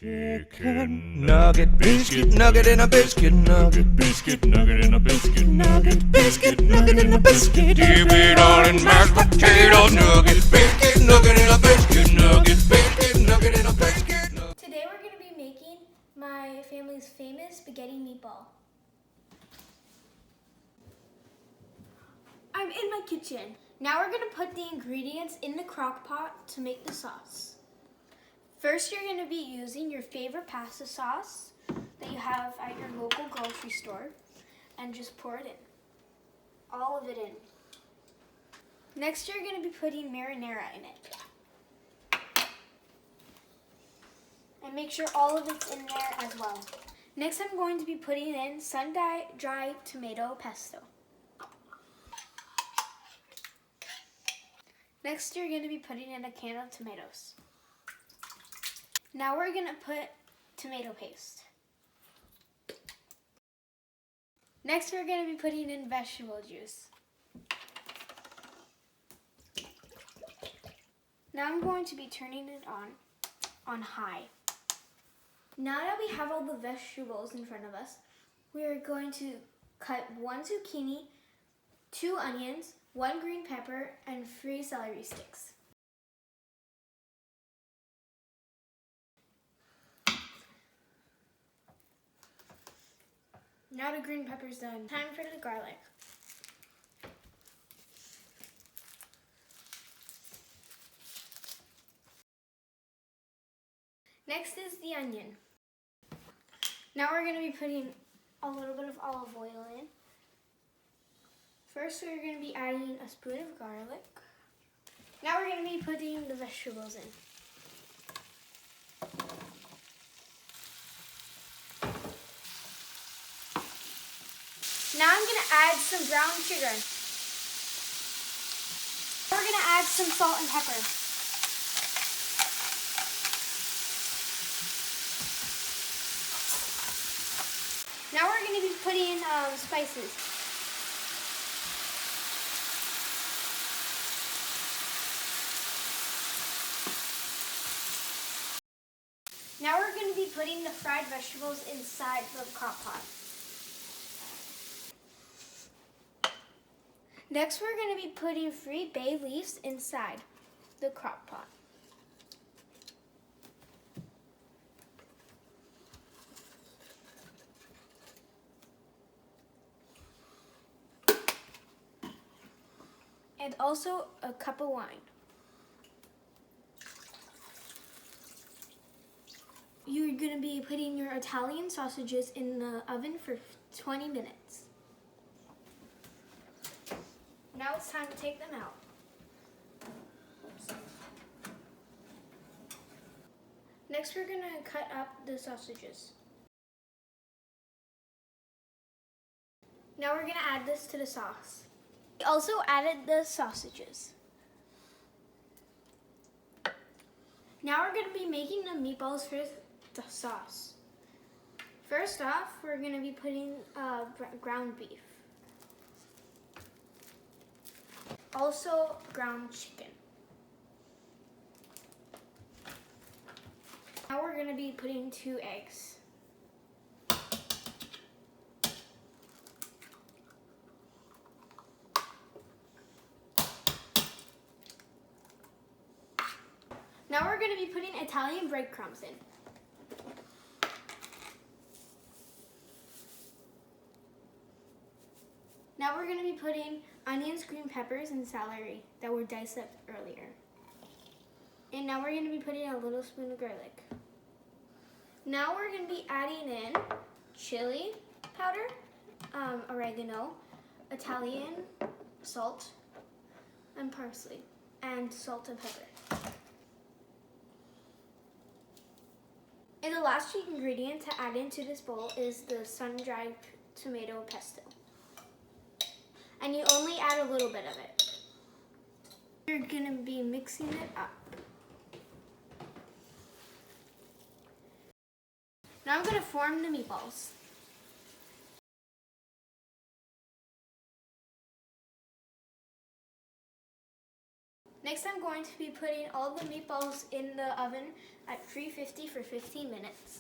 Chicken nugget, biscuit nugget in a biscuit nugget, biscuit nugget in a biscuit nugget, biscuit nugget in a biscuit. Dip it all in mashed potato nuggets, biscuit nugget in a biscuit nugget, biscuit nugget in a biscuit nugget. Today we're going to be making my family's famous spaghetti meatball. I'm in my kitchen. Now we're going to put the ingredients in the crock pot to make the sauce. First, you're going to be using your favorite pasta sauce that you have at your local grocery store and just pour it in. All of it in. Next, you're going to be putting marinara in it. And make sure all of it's in there as well. Next, I'm going to be putting in sun-dried tomato pesto. Next, you're going to be putting in a can of tomatoes. Now we're going to put tomato paste. Next, we're going to be putting in vegetable juice. Now I'm going to be turning it on high. Now that we have all the vegetables in front of us, we are going to cut 1 zucchini, 2 onions, 1 green pepper, and 3 celery sticks. Now the green pepper's done. Time for the garlic. Next is the onion. Now we're going to be putting a little bit of olive oil in. First, we're going to be adding a spoon of garlic. Now we're going to be putting the vegetables in. Now I'm going to add some brown sugar. We're going to add some salt and pepper. Now we're going to be putting in spices. Now we're going to be putting the fried vegetables inside the crock pot. Next, we're going to be putting 3 bay leaves inside the crock pot. And also a cup of wine. You're going to be putting your Italian sausages in the oven for 20 minutes. Now it's time to take them out. Next, we're going to cut up the sausages. Now we're going to add this to the sauce. We also added the sausages. Now we're going to be making the meatballs for the sauce. First off, we're going to be putting ground beef. Also ground chicken. Now we're going to be putting 2 eggs. Now we're going to be putting Italian breadcrumbs in. Now we're going to be putting onions, green peppers, and celery that were diced up earlier. And now we're going to be putting a little spoon of garlic. Now we're going to be adding in chili powder, oregano, Italian salt, and parsley, and salt and pepper. And the last ingredient to add into this bowl is the sun-dried tomato pesto. And you only add a little bit of it. You're going to be mixing it up. Now I'm going to form the meatballs. Next, I'm going to be putting all the meatballs in the oven at 350 for 15 minutes.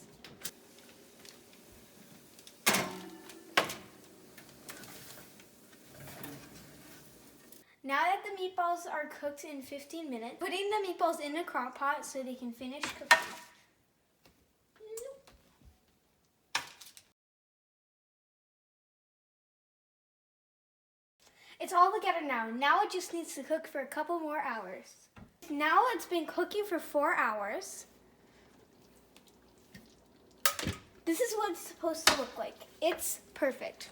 Now that the meatballs are cooked in 15 minutes, putting the meatballs in a crock pot so they can finish cooking. It's all together now. Now it just needs to cook for a couple more hours. Now it's been cooking for 4 hours. This is what it's supposed to look like. It's perfect.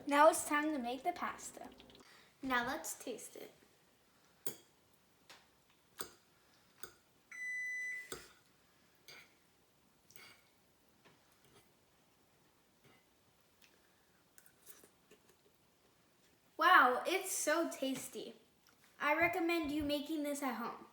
Now it's time to make the pasta. Now let's taste it. Wow, it's so tasty. I recommend you making this at home.